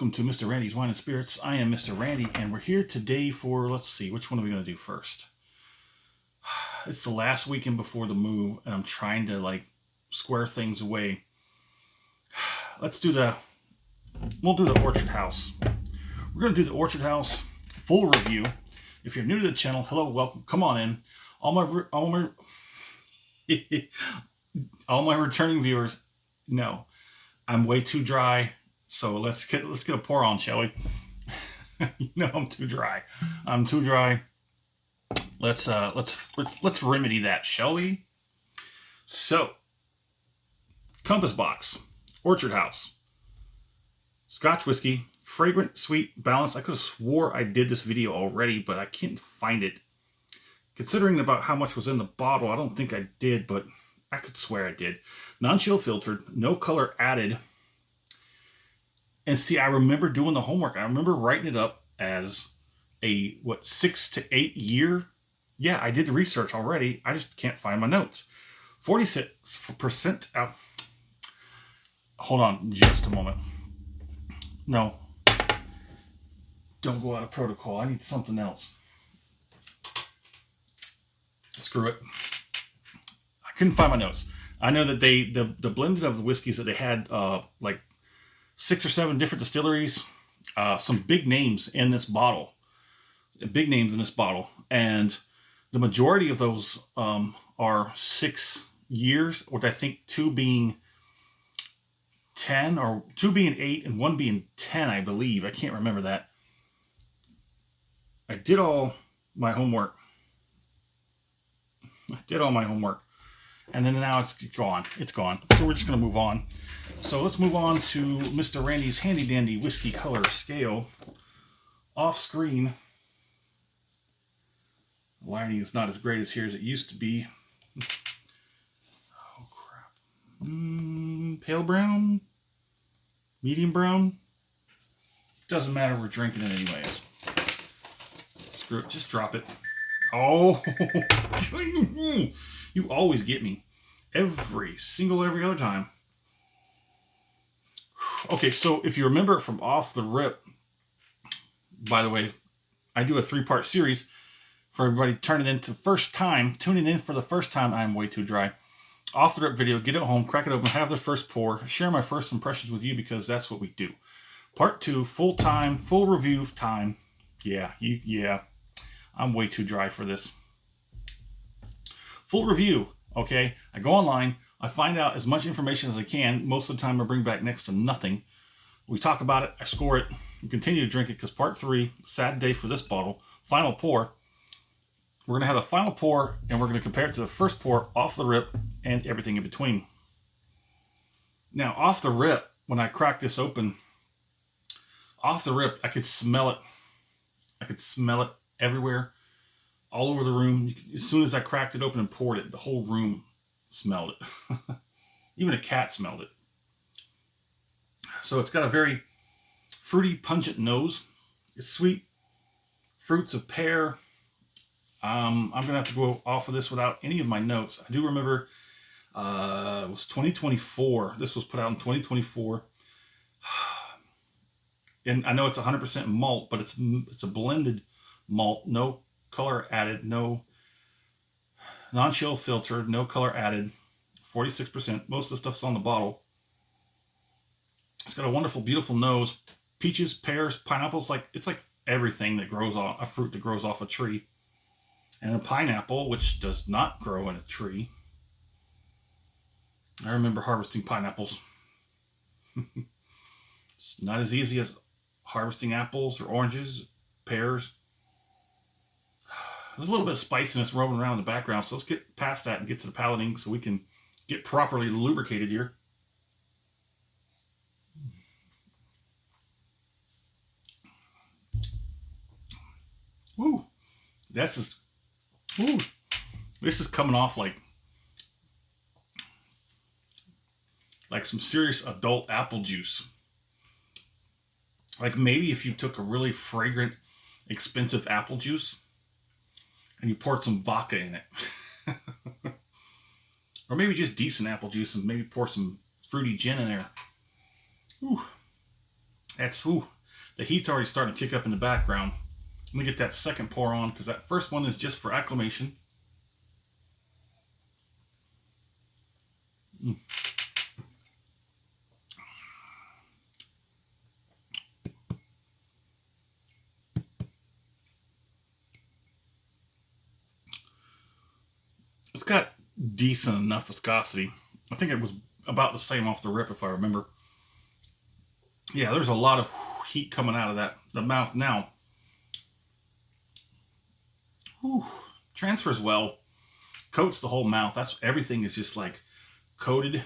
welcome to Mr. Randy's Wine and Spirits. I am Mr. Randy, and we're here today for, let's see, which one are we going to do first? It's the last weekend before the move, and I'm trying to, square things away. We'll do the Orchard House. We're going to do the Orchard House full review. If you're new to the channel, hello, welcome, come on in. All my returning viewers, no, I'm way too dry. So let's get a pour on, shall we? You know I'm too dry. I'm too dry. Let's remedy that, shall we? So, Compass Box, Orchard House, Scotch whiskey, fragrant, sweet, balanced. I could have swore I did this video already, but I can't find it. Considering about how much was in the bottle, I don't think I did, but I could swear I did. Non-chill filtered, no color added. And see, I remember doing the homework. I remember writing it up as a, 6 to 8 year? Yeah, I did the research already. I just can't find my notes. 46% out. Hold on just a moment. No. Don't go out of protocol. I need something else. Screw it. I couldn't find my notes. I know that the blended of the whiskeys that they had, 6 or 7 different distilleries, some big names in this bottle, and the majority of those are 6 years, with I think 2 being 10, or 2 being 8 and 1 being 10, I believe. I can't remember that. I did all my homework. And then now it's gone. It's gone. So we're just going to move on. So let's move on to Mr. Randy's handy dandy whiskey color scale. Off screen. The lighting is not as great as here as it used to be. Oh crap. Pale brown? Medium brown? Doesn't matter, we're drinking it anyways. Screw it, just drop it. Oh, you always get me. Every other time. Okay, so if you remember from off the rip, by the way, I do a 3-part series for everybody tuning in for the first time. I'm way too dry. Off the rip video, get it home, crack it open, have the first pour, share my first impressions with you because that's what we do. Part 2, full review time. Yeah. I'm way too dry for this. Full review, okay? I go online, I find out as much information as I can. Most of the time I bring back next to nothing. We talk about it, I score it, and continue to drink it because part 3, sad day for this bottle, final pour. We're going to have a final pour and we're going to compare it to the first pour off the rip and everything in between. Now, off the rip, when I cracked this open, off the rip, I could smell it. I could smell it everywhere, all over the room. As soon as I cracked it open and poured it, the whole room smelled it. Even a cat smelled it. So it's got a very fruity, pungent nose. It's sweet. Fruits of pear. I'm going to have to go off of this without any of my notes. I do remember it was 2024. This was put out in 2024. And I know it's 100% malt, but it's a blended malt, no color added, no non-chill filtered, no color added, 46%. Most of the stuff's on the bottle. It's got a wonderful, beautiful nose. Peaches, pears, pineapples, it's like everything that grows on a fruit that grows off a tree. And a pineapple, which does not grow in a tree. I remember harvesting pineapples. It's not as easy as harvesting apples or oranges, pears. There's a little bit of spiciness roaming around in the background, so let's get past that and get to the palating so we can get properly lubricated here. Woo! This is coming off like some serious adult apple juice. Like maybe if you took a really fragrant, expensive apple juice and you poured some vodka in it. Or maybe just decent apple juice and maybe pour some fruity gin in there. Ooh. That's, ooh, The heat's already starting to kick up in the background. Let me get that second pour on, because that first one is just for acclimation. Mm. It's got decent enough viscosity. I think it was about the same off the rip, if I remember. Yeah, there's a lot of heat coming out of the mouth now. Whew. Transfers well, coats the whole mouth. Everything is just like coated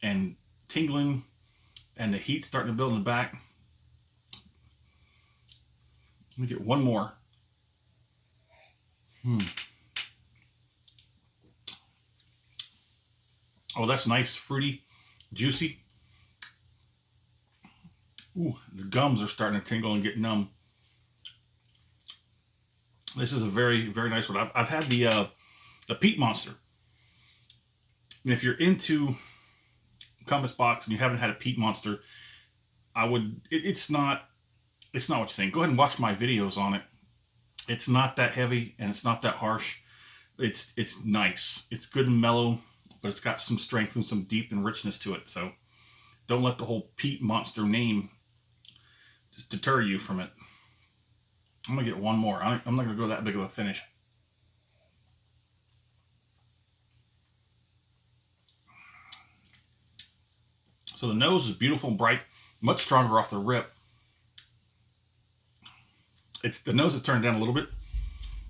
and tingling, and the heat's starting to build in the back. Let me get one more. Oh, that's nice, fruity, juicy. Ooh, the gums are starting to tingle and get numb. This is a very, very nice one. I've had the Peat Monster. And if you're into Compass Box and you haven't had a Peat Monster, I would. It's not what you think. Go ahead and watch my videos on it. It's not that heavy and it's not that harsh. It's nice. It's good and mellow, but it's got some strength and some deep and richness to it. So don't let the whole Peat Monster name just deter you from it. I'm gonna get one more. I'm not gonna go that big of a finish. So the nose is beautiful and bright, much stronger off the rip. The nose is turned down a little bit.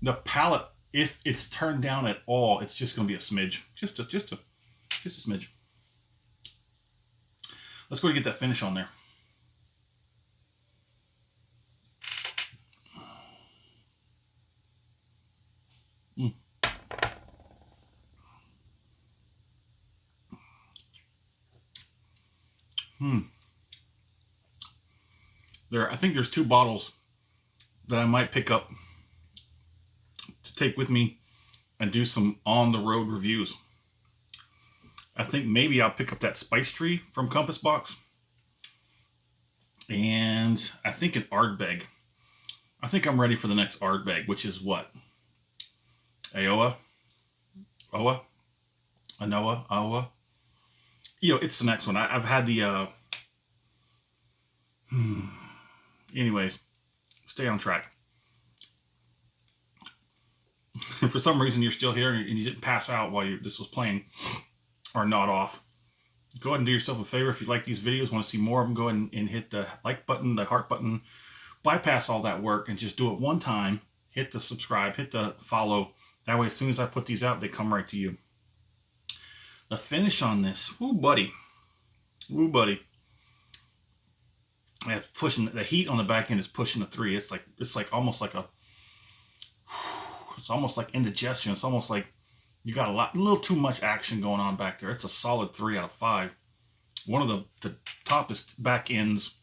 The palate, if it's turned down at all, it's just gonna be a smidge, just a smidge. Let's go and get that finish on there. I think there's 2 bottles that I might pick up to take with me and do some on-the-road reviews. I think maybe I'll pick up that Spice Tree from Compass Box. And I think an Ardbeg. I think I'm ready for the next Ardbeg, which is what? Iowa? Oa? Anoa? Iowa? You know, it's the next one. I've had the... Anyways, stay on track. If for some reason you're still here and you didn't pass out while this was playing or not off, go ahead and do yourself a favor. If you like these videos, want to see more of them, go ahead and hit the like button, the heart button, bypass all that work and just do it one time. Hit the subscribe, hit the follow. That way, as soon as I put these out, they come right to you. The finish on this, woo buddy, woo buddy. Yeah, it's pushing the heat on the back end is pushing a 3. It's like almost like it's almost like indigestion. It's almost like you got a little too much action going on back there. It's a solid 3 out of 5. One of the toppest back ends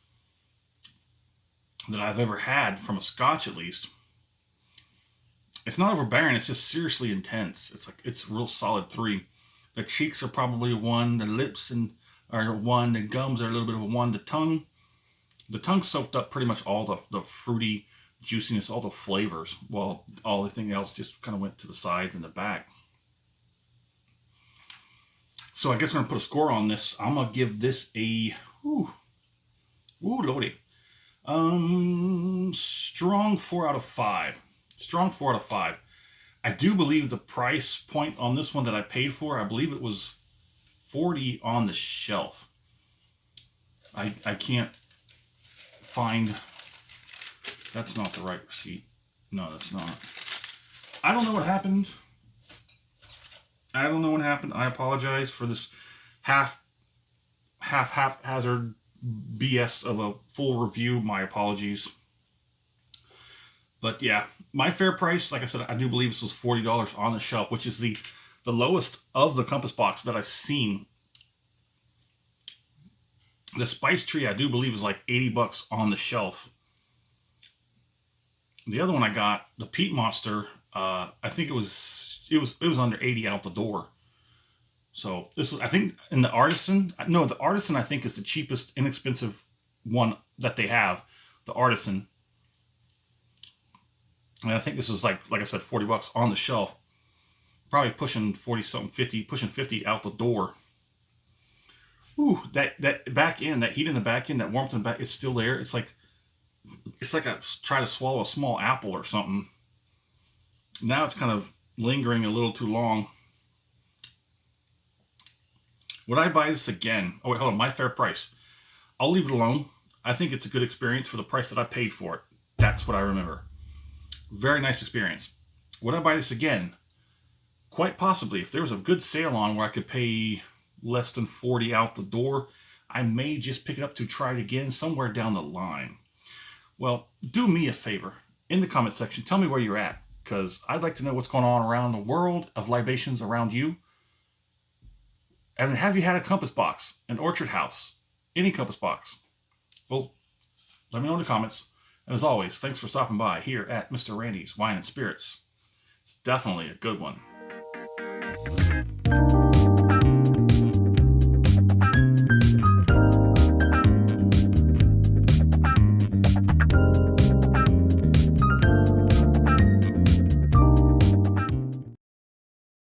that I've ever had from a Scotch, at least. It's not overbearing. It's just seriously intense. It's a real solid 3. The cheeks are probably a 1. The lips are a 1. The gums are a little bit of a 1. The tongue soaked up pretty much all the fruity juiciness, all the flavors, while everything else just kind of went to the sides and the back. So I guess I'm going to put a score on this. I'm going to give this a, lordy. Strong 4 out of 5. Strong 4 out of 5. I do believe the price point on this one that I paid for, I believe it was $40 on the shelf. I can't find, that's not the right receipt. No, that's not. I don't know what happened. I apologize for this haphazard BS of a full review. My apologies. But yeah, my fair price, like I said, I do believe this was $40 on the shelf, which is the lowest of the Compass Box that I've seen. The Spice Tree, I do believe, is like $80 on the shelf. The other one I got, the Peat Monster, I think it was under 80 out the door. So this is, I think, in the Artisan. No, the Artisan I think is the cheapest, inexpensive one that they have. the Artisan. And I think this is like I said, $40 on the shelf. Probably pushing 40 something, 50, pushing 50 out the door. Ooh, that back end, that heat in the back end, that warmth in the back, it's still there. It's like I try to swallow a small apple or something. Now it's kind of lingering a little too long. Would I buy this again? Oh wait, hold on, my fair price. I'll leave it alone. I think it's a good experience for the price that I paid for it. That's what I remember. Very nice experience. Would I buy this again? Quite possibly. If there was a good sale on where I could pay less than 40 out the door, I may just pick it up to try it again somewhere down the line. Well, do me a favor. In the comment section, tell me where you're at, because I'd like to know what's going on around the world of libations around you. And have you had a compass box, an orchard house, any compass box? Well, let me know in the comments. And as always, thanks for stopping by here at Mr. Randy's Wine and Spirits. It's definitely a good one.